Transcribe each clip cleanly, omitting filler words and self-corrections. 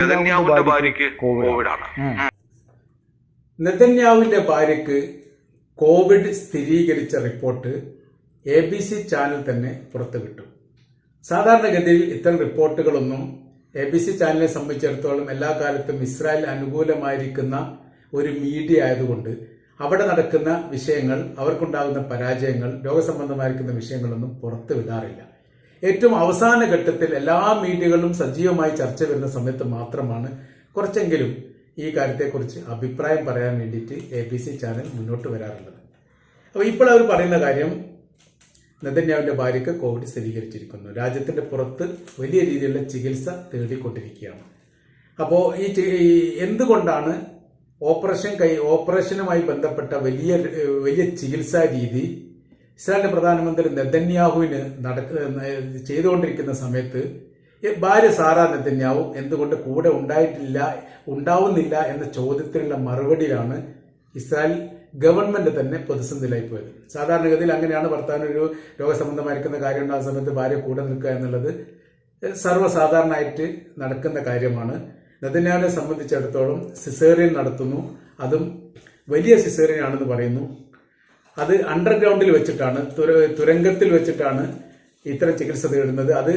നെതന്യാഹുവിന്റെ ഭാര്യയ്ക്ക് കോവിഡാണ്. നെതന്യാഹുവിന്റെ ഭാര്യയ്ക്ക് കോവിഡ് സ്ഥിരീകരിച്ച റിപ്പോർട്ട് ABC ചാനൽ തന്നെ പുറത്തുവിട്ടു. സാധാരണഗതിയിൽ ഇത്തരം റിപ്പോർട്ടുകളൊന്നും ABC ചാനലിനെ സംബന്ധിച്ചിടത്തോളം എല്ലാ കാലത്തും ഇസ്രായേൽ അനുകൂലമായിരിക്കുന്ന ഒരു മീഡിയ ആയതുകൊണ്ട് അവിടെ നടക്കുന്ന വിഷയങ്ങൾ, അവർക്കുണ്ടാകുന്ന പരാജയങ്ങൾ, രോഗസംബന്ധമായിരിക്കുന്ന വിഷയങ്ങളൊന്നും പുറത്തു വിടാറില്ല. ഏറ്റവും അവസാന ഘട്ടത്തിൽ എല്ലാ മീഡിയകളും സജീവമായി ചർച്ച വരുന്ന സമയത്ത് മാത്രമാണ് കുറച്ചെങ്കിലും ഈ കാര്യത്തെക്കുറിച്ച് അഭിപ്രായം പറയാൻ വേണ്ടിയിട്ട് ABC ചാനൽ മുന്നോട്ട് വരാറുള്ളത്. അപ്പോൾ ഇപ്പോൾ അവർ പറയുന്ന കാര്യം, നെതന്യാഹുവിന്റെ ഭാര്യയ്ക്ക് കോവിഡ് സ്ഥിരീകരിച്ചിരിക്കുന്നു. രാജ്യത്തിന്റെ പുറത്ത് വലിയ രീതിയിലുള്ള ചികിത്സ തേടിക്കൊണ്ടിരിക്കുകയാണ്. അപ്പോൾ എന്തുകൊണ്ടാണ് ഓപ്പറേഷനുമായി ബന്ധപ്പെട്ട വലിയ ചികിത്സാ രീതി ഇസ്രായേലിന്റെ പ്രധാനമന്ത്രി നെതന്യാഹുവിന് ചെയ്തുകൊണ്ടിരിക്കുന്ന സമയത്ത് ഭാര്യ സാറ നെതന്യാഹു എന്തുകൊണ്ട് കൂടെ ഉണ്ടാവുന്നില്ല എന്ന ചോദ്യത്തിനുള്ള മറുപടിയിലാണ് ഇസ്രായേൽ ഗവൺമെന്റ് തന്നെ പ്രതിസന്ധിയിലായി പോയത്. സാധാരണഗതിയിൽ അങ്ങനെയാണ് ഭർത്താവിനൊരു രോഗസംബന്ധമായിരിക്കുന്ന കാര്യം ഉണ്ടാകുന്ന സമയത്ത് ഭാര്യ കൂടെ നിൽക്കുക എന്നുള്ളത് സർവ്വസാധാരണമായിട്ട് നടക്കുന്ന കാര്യമാണ്. നെതന്യാഹുവിനെ സംബന്ധിച്ചിടത്തോളം സിസേറിയൻ നടത്തുന്നു, അതും വലിയ സിസേറിയൻ ആണെന്ന് പറയുന്നു. അത് അണ്ടർഗ്രൗണ്ടിൽ വെച്ചിട്ടാണ്, തുരങ്കത്തിൽ വെച്ചിട്ടാണ് ഇത്തരം ചികിത്സ തേടുന്നത്. അത്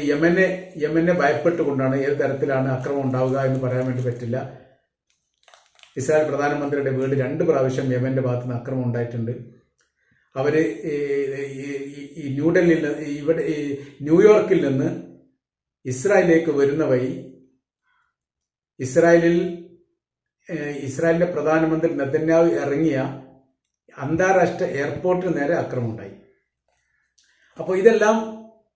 യമനെ ഭയപ്പെട്ടുകൊണ്ടാണ്. ഏത് തരത്തിലാണ് അക്രമം ഉണ്ടാവുക എന്ന് പറയാൻ വേണ്ടി പറ്റില്ല. ഇസ്രായേൽ പ്രധാനമന്ത്രിയുടെ വീട് 2 പ്രാവശ്യം യമന്റെ ഭാഗത്ത് നിന്ന് അക്രമം ഉണ്ടായിട്ടുണ്ട്. അവര് ന്യൂയോർക്കിൽ നിന്ന് ഇസ്രായേലിലേക്ക് വരുന്ന വഴി ഇസ്രായേലിന്റെ പ്രധാനമന്ത്രി നെതന്യാഹു ഇറങ്ങിയ അന്താരാഷ്ട്ര എയർപോർട്ടിന് നേരെ ആക്രമണം ഉണ്ടായി. അപ്പോൾ ഇതെല്ലാം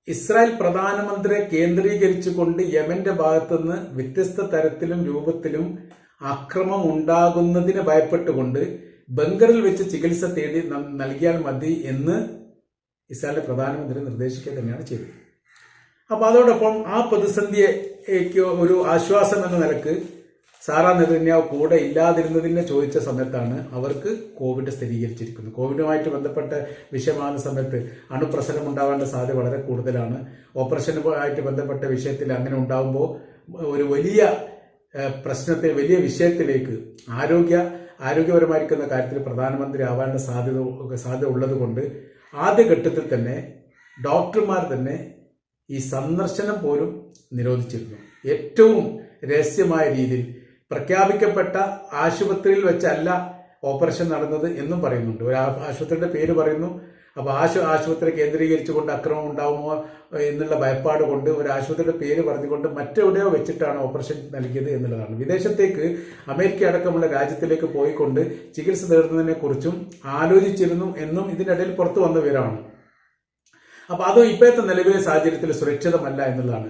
ഇസ്രായേൽ പ്രധാനമന്ത്രിയെ കേന്ദ്രീകരിച്ചുകൊണ്ട് യമന്റെ ഭാഗത്തുനിന്ന് വ്യത്യസ്ത തരത്തിലും രൂപത്തിലും അക്രമം ഉണ്ടാകുന്നതിന് ഭയപ്പെട്ടുകൊണ്ട് ബങ്കറിൽ വെച്ച് ചികിത്സ തേടി നൽകിയാൽ മതി എന്ന് ഇസ്രായേലിന്റെ പ്രധാനമന്ത്രി നിർദ്ദേശിക്കുക തന്നെയാണ് ചെയ്തത്. അപ്പോൾ അതോടൊപ്പം ആ പ്രതിസന്ധിക്ക് ഒരു ആശ്വാസം എന്ന നിലക്ക് സാറാ നെതന്യാഹു കൂടെ ഇല്ലാതിരുന്നതിനെ ചോദിച്ച സമയത്താണ് അവർക്ക് കോവിഡ് സ്ഥിരീകരിച്ചിരിക്കുന്നത്. കോവിഡുമായിട്ട് ബന്ധപ്പെട്ട വിഷയമാകുന്ന സമയത്ത് അണുപ്രസരം ഉണ്ടാവേണ്ട സാധ്യത വളരെ കൂടുതലാണ്. ഓപ്പറേഷനുമായിട്ട് ബന്ധപ്പെട്ട വിഷയത്തിൽ അങ്ങനെ ഉണ്ടാകുമ്പോൾ ഒരു വലിയ വലിയ വിഷയത്തിലേക്ക് ആരോഗ്യപരമായിരിക്കുന്ന കാര്യത്തിൽ പ്രധാനമന്ത്രി ആവാനുള്ള സാധ്യത ഉള്ളത് കൊണ്ട് ആദ്യഘട്ടത്തിൽ തന്നെ ഡോക്ടർമാർ തന്നെ ഈ സന്ദർശനം പോലും നിരോധിച്ചിരുന്നു. ഏറ്റവും രഹസ്യമായ രീതിയിൽ പ്രഖ്യാപിക്കപ്പെട്ട ആശുപത്രിയിൽ വെച്ചല്ല ഓപ്പറേഷൻ നടന്നത് എന്നും പറയുന്നുണ്ട്. ഒരു ആശുപത്രിയുടെ പേര് പറയുന്നു. അപ്പോൾ ആശുപത്രി കേന്ദ്രീകരിച്ചുകൊണ്ട് അക്രമം ഉണ്ടാവുമോ എന്നുള്ള ഭയപ്പാട് കൊണ്ട് ഒരു ആശുപത്രിയുടെ പേര് പറഞ്ഞുകൊണ്ട് മറ്റെവിടെയോ വെച്ചിട്ടാണ് ഓപ്പറേഷൻ നൽകിയത് എന്നുള്ളതാണ്. വിദേശത്തേക്ക് അമേരിക്ക അടക്കമുള്ള രാജ്യത്തിലേക്ക് പോയിക്കൊണ്ട് ചികിത്സ നേടുന്നതിനെ കുറിച്ചും ആലോചിച്ചിരുന്നു എന്നും ഇതിനിടയിൽ പുറത്തു വന്ന വിവരമാണ്. അപ്പോൾ അതും ഇപ്പോഴത്തെ നിലവിലെ സാഹചര്യത്തിൽ സുരക്ഷിതമല്ല എന്നുള്ളതാണ്.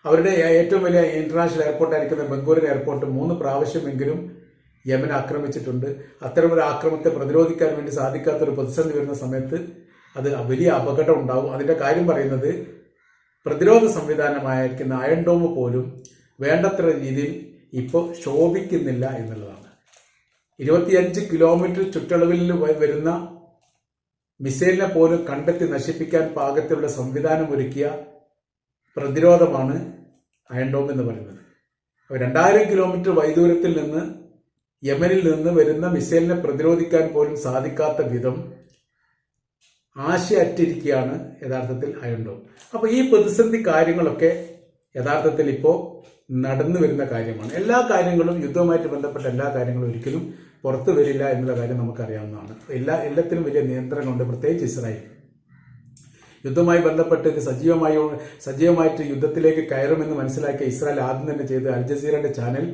അവരുടെ ഏറ്റവും വലിയ ഇന്റർനാഷണൽ എയർപോർട്ടായിരിക്കുന്ന ബംഗൂരിൻ എയർപോർട്ട് 3 പ്രാവശ്യമെങ്കിലും യമൻ ആക്രമിച്ചിട്ടുണ്ട്. അത്തരമൊരു ആക്രമണത്തെ പ്രതിരോധിക്കാൻ വേണ്ടി സാധിക്കാത്തൊരു പ്രതിസന്ധി വരുന്ന സമയത്ത് അത് വലിയ അപകടം ഉണ്ടാവും. അതിന്റെ കാര്യം പറയുന്നത് പ്രതിരോധ സംവിധാനമായിരിക്കുന്ന അയൺ ഡോം പോലും വേണ്ടത്ര രീതിയിൽ ഇപ്പോൾ ശോഭിക്കുന്നില്ല എന്നുള്ളതാണ്. 25 കിലോമീറ്റർ ചുറ്റളവിൽ വരുന്ന മിസൈലിനെ പോലും കണ്ടെത്തി നശിപ്പിക്കാൻ പാകത്തിലുള്ള സംവിധാനം ഒരുക്കിയ പ്രതിരോധമാണ് അയൺ ഡോം എന്ന് പറയുന്നത്. 2000 കിലോമീറ്റർ വൈദൂരത്തിൽ നിന്ന് യമനിൽ നിന്ന് വരുന്ന മിസൈലിനെ പ്രതിരോധിക്കാൻ പോലും സാധിക്കാത്ത വിധം ആശയറ്റിരിക്കുകയാണ് യഥാർത്ഥത്തിൽ അയൺ ഡോം. അപ്പോൾ ഈ പ്രതിസന്ധി കാര്യങ്ങളൊക്കെ യഥാർത്ഥത്തിൽ ഇപ്പോൾ നടന്നു വരുന്ന കാര്യമാണ്. എല്ലാ കാര്യങ്ങളും, യുദ്ധവുമായിട്ട് ബന്ധപ്പെട്ട എല്ലാ കാര്യങ്ങളും ഒരിക്കലും പുറത്തു വരില്ല എന്നുള്ള കാര്യം നമുക്കറിയാവുന്നതാണ്. എല്ലാത്തിനും വലിയ നിയന്ത്രണമുണ്ട്, പ്രത്യേകിച്ച് ഇസ്രായേൽ. യുദ്ധവുമായി ബന്ധപ്പെട്ട് ഇത് സജീവമായിട്ട് യുദ്ധത്തിലേക്ക് കയറുമെന്ന് മനസ്സിലാക്കിയ ഇസ്രായേൽ ആദ്യം തന്നെ ചെയ്ത് അൽ ജസീറയുടെ ചാനൽ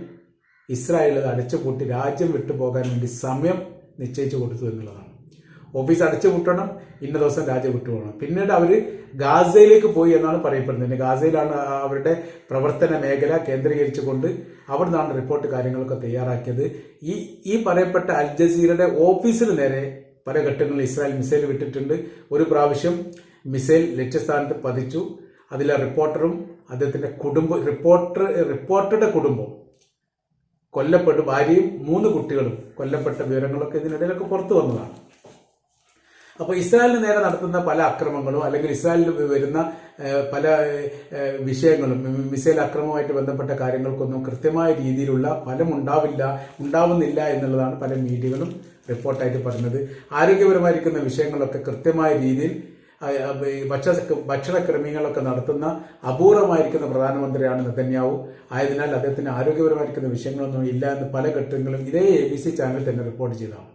ഇസ്രായേൽ അത് അടച്ചുപൂട്ടി രാജ്യം വിട്ടുപോകാൻ വേണ്ടി സമയം നിശ്ചയിച്ചു കൊടുത്തു എന്നുള്ളതാണ്. ഓഫീസ് അടച്ചുപൂട്ടണം, ഇന്ന ദിവസം രാജ്യം വിട്ടുപോകണം. പിന്നീട് അവർ ഗാസയിലേക്ക് പോയി എന്നാണ് പറയപ്പെടുന്നത്. ഗാസയിലാണ് അവരുടെ പ്രവർത്തന മേഖല കേന്ദ്രീകരിച്ചുകൊണ്ട് അവിടെ നിന്നാണ് റിപ്പോർട്ട് കാര്യങ്ങളൊക്കെ തയ്യാറാക്കിയത്. ഈ പറയപ്പെട്ട അൽ ജസീറയുടെ ഓഫീസിന് നേരെ പല ഘട്ടങ്ങളിൽ ഇസ്രായേൽ മിസൈൽ വിട്ടിട്ടുണ്ട്. ഒരു പ്രാവശ്യം മിസൈൽ ലക്ഷ്യസ്ഥാനത്ത് പതിച്ചു. അതിലെ റിപ്പോർട്ടറും അദ്ദേഹത്തിന്റെ റിപ്പോർട്ടറുടെ കുടുംബം ഭാര്യയും 3 കുട്ടികളും കൊല്ലപ്പെട്ട വിവരങ്ങളൊക്കെ ഇതിനിടയിലൊക്കെ പുറത്തു വന്നതാണ്. അപ്പോൾ ഇസ്രായേലിന് നേരെ നടത്തുന്ന പല അക്രമങ്ങളും അല്ലെങ്കിൽ ഇസ്രായേലിൽ വരുന്ന പല വിഷയങ്ങളും മിസൈൽ അക്രമവുമായിട്ട് ബന്ധപ്പെട്ട കാര്യങ്ങൾക്കൊന്നും കൃത്യമായ രീതിയിലുള്ള ഫലം ഉണ്ടാവുന്നില്ല എന്നുള്ളതാണ് പല മീഡിയകളും റിപ്പോർട്ടായിട്ട് പറഞ്ഞത്. ആരോഗ്യപരമായിരിക്കുന്ന വിഷയങ്ങളൊക്കെ കൃത്യമായ രീതിയിൽ ഭക്ഷണ ക്രമീകരണങ്ങളൊക്കെ നടത്തുന്ന അപൂർവമായിരിക്കുന്ന പ്രധാനമന്ത്രിയാണ് നെതന്യാഹു. ആയതിനാൽ അദ്ദേഹത്തിന് ആരോഗ്യപരമായിരിക്കുന്ന വിഷയങ്ങളൊന്നും ഇല്ല എന്ന് പല ഘട്ടങ്ങളും ഇതേ ABC ചാനൽ തന്നെ റിപ്പോർട്ട് ചെയ്തതാണ്.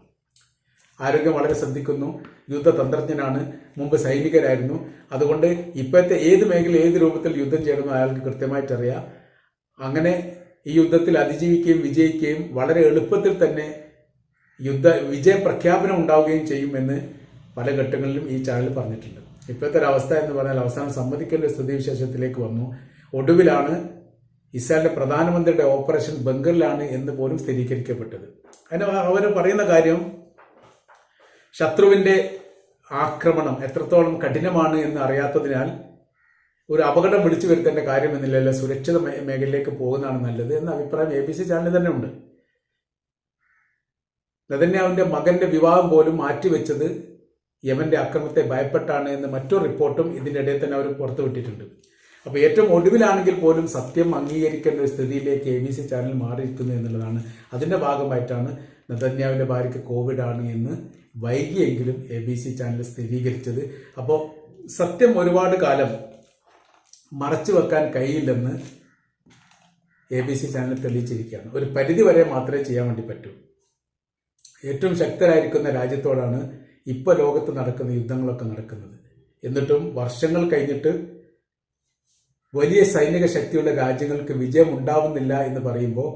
ആരോഗ്യം വളരെ ശ്രദ്ധിക്കുന്നു, യുദ്ധതന്ത്രജ്ഞനാണ്, മുമ്പ് സൈനികരായിരുന്നു. അതുകൊണ്ട് ഇപ്പോഴത്തെ ഏത് മേഖല ഏത് രൂപത്തിൽ യുദ്ധം ചെയ്യണമെന്ന് അയാൾക്ക് കൃത്യമായിട്ടറിയാം. അങ്ങനെ ഈ യുദ്ധത്തിൽ അതിജീവിക്കുകയും വിജയിക്കുകയും വളരെ എളുപ്പത്തിൽ തന്നെ വിജയ പ്രഖ്യാപനം ഉണ്ടാവുകയും ചെയ്യുമെന്ന് പല ഘട്ടങ്ങളിലും ഈ ചാനൽ പറഞ്ഞിട്ടുണ്ട്. ഇപ്പോഴത്തെ ഒരു അവസ്ഥ എന്ന് പറഞ്ഞാൽ അവസാനം സമ്മതിക്കേണ്ട സ്ഥിതിവിശേഷത്തിലേക്ക് വന്നു. ഒടുവിലാണ് ഇസ്രായേലിന്റെ പ്രധാനമന്ത്രിയുടെ ഓപ്പറേഷൻ ബംഗറിലാണ് എന്ന് പോലും സ്ഥിരീകരിക്കപ്പെട്ടത്. അതിന് അവർ പറയുന്ന കാര്യം ശത്രുവിന്റെ ആക്രമണം എത്രത്തോളം കഠിനമാണ് എന്ന് അറിയാത്തതിനാൽ ഒരു അപകടം വിളിച്ചു വരുത്തേണ്ട കാര്യമെന്നില്ലല്ലോ, സുരക്ഷിത മേഖലയിലേക്ക് പോകുന്നതാണ് നല്ലത് എന്ന അഭിപ്രായം ABC ചാനലിൽ തന്നെ ഉണ്ട്. നെതന്യാഹുവിന്റെ മകന്റെ വിവാഹം പോലും മാറ്റിവെച്ചത് യമന്റെ അക്രമത്തെ ഭയപ്പെട്ടാണ് എന്ന് മറ്റൊരു റിപ്പോർട്ടും ഇതിൻ്റെ ഇടയിൽ തന്നെ അവർ പുറത്തുവിട്ടിട്ടുണ്ട്. അപ്പോൾ ഏറ്റവും ഒടുവിലാണെങ്കിൽ പോലും സത്യം അംഗീകരിക്കേണ്ട ഒരു സ്ഥിതിയിലേക്ക് ABC ചാനൽ മാറിയിരിക്കുന്നു എന്നുള്ളതാണ്. അതിന്റെ ഭാഗമായിട്ടാണ് നെതന്യാഹുവിന്റെ ഭാര്യയ്ക്ക് കോവിഡ് ആണ് എന്ന് വൈകിയെങ്കിലും ABC ചാനൽ സ്ഥിരീകരിച്ചത്. അപ്പോൾ സത്യം ഒരുപാട് കാലം മറച്ചു വെക്കാൻ കഴിയില്ലെന്ന് ABC ചാനൽ തെളിയിച്ചിരിക്കുകയാണ്. ഒരു പരിധി വരെ മാത്രമേ ചെയ്യാൻ വേണ്ടി പറ്റൂ. ഏറ്റവും ശക്തരായിരിക്കുന്ന രാജ്യത്തോടാണ് ഇപ്പോൾ ലോകത്ത് നടക്കുന്ന യുദ്ധങ്ങളൊക്കെ നടക്കുന്നത്. എന്നിട്ടും വർഷങ്ങൾ കഴിഞ്ഞിട്ട് വലിയ സൈനിക ശക്തിയുള്ള രാജ്യങ്ങൾക്ക് വിജയം ഉണ്ടാവുന്നില്ല എന്ന് പറയുമ്പോൾ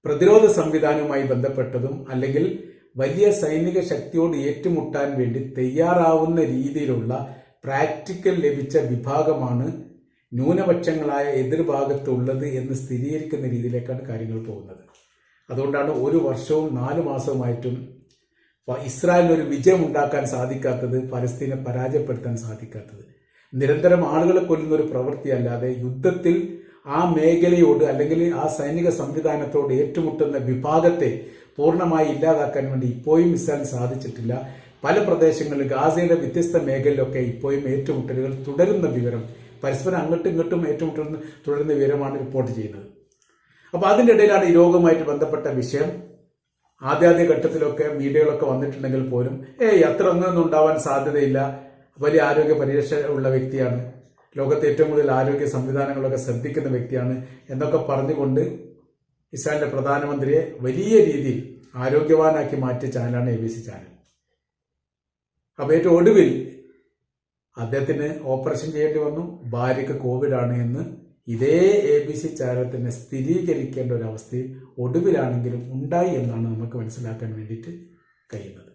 പ്രതിരോധ സംവിധാനവുമായി ബന്ധപ്പെട്ടതും അല്ലെങ്കിൽ വലിയ സൈനിക ശക്തിയോട് ഏറ്റുമുട്ടാൻ വേണ്ടി തയ്യാറാവുന്ന രീതിയിലുള്ള പ്രാക്ടിക്കൽ ലഭിച്ച വിഭാഗമാണ് ന്യൂനപക്ഷങ്ങളായ എതിർഭാഗത്തുള്ളത് എന്ന് സ്ഥിരീകരിക്കുന്ന രീതിയിലേക്കാണ് കാര്യങ്ങൾ പോകുന്നത്. അതുകൊണ്ടാണ് ഒരു വർഷവും 4 മാസവുമായിട്ടും ഇസ്രായേലിന് ഒരു വിജയം ഉണ്ടാക്കാൻ സാധിക്കാത്തത്, പലസ്തീനെ പരാജയപ്പെടുത്താൻ സാധിക്കാത്തത്. നിരന്തരം ആളുകളെ കൊല്ലുന്ന ഒരു പ്രവൃത്തിയല്ലാതെ യുദ്ധത്തിൽ ആ മേഖലയോട് അല്ലെങ്കിൽ ആ സൈനിക സംവിധാനത്തോട് ഏറ്റുമുട്ടുന്ന വിഭാഗത്തെ പൂർണ്ണമായി ഇല്ലാതാക്കാൻ വേണ്ടി ഇപ്പോഴും ഇസ്രായേലിന് സാധിച്ചിട്ടില്ല. പല പ്രദേശങ്ങളിൽ ഗാസയുടെ വ്യത്യസ്ത മേഖലയിലൊക്കെ ഇപ്പോഴും ഏറ്റുമുട്ടലുകൾ തുടരുന്ന വിവരം, പരസ്പരം അങ്ങോട്ടും ഇങ്ങോട്ടും ഏറ്റുമുട്ടൽ തുടരുന്ന വിവരമാണ് റിപ്പോർട്ട് ചെയ്യുന്നത്. അപ്പോൾ അതിൻ്റെ ഇടയിലാണ് ഈ രോഗവുമായിട്ട് ബന്ധപ്പെട്ട വിഷയം ആദ്യ ഘട്ടത്തിലൊക്കെ മീഡിയകളൊക്കെ വന്നിട്ടുണ്ടെങ്കിൽ പോലും അത്ര ഒന്നും ഉണ്ടാവാൻ സാധ്യതയില്ല, വലിയ ആരോഗ്യ പരിരക്ഷ ഉള്ള വ്യക്തിയാണ്, ലോകത്തെ ഏറ്റവും കൂടുതൽ ആരോഗ്യ സംവിധാനങ്ങളൊക്കെ ശ്രദ്ധിക്കുന്ന വ്യക്തിയാണ് എന്നൊക്കെ പറഞ്ഞുകൊണ്ട് ഇസ്രായേലിന്റെ പ്രധാനമന്ത്രിയെ വലിയ രീതിയിൽ ആരോഗ്യവാനാക്കി മാറ്റിയ ചാനലാണ് ABC ചാനൽ. അപ്പോൾ ഏറ്റവും ഒടുവിൽ അദ്ദേഹത്തിന് ഓപ്പറേഷൻ ചെയ്യേണ്ടി വന്നു, ഭാര്യയ്ക്ക് കോവിഡ് ആണ് എന്ന് ഇതേ ABC ചാനൽ തന്നെ സ്ഥിരീകരിക്കേണ്ട ഒരു അവസ്ഥയിൽ ഒടുവിലാണെങ്കിലും ഉണ്ടായി എന്നാണ് നമുക്ക് മനസ്സിലാക്കാൻ വേണ്ടിയിട്ട് കഴിയുന്നത്.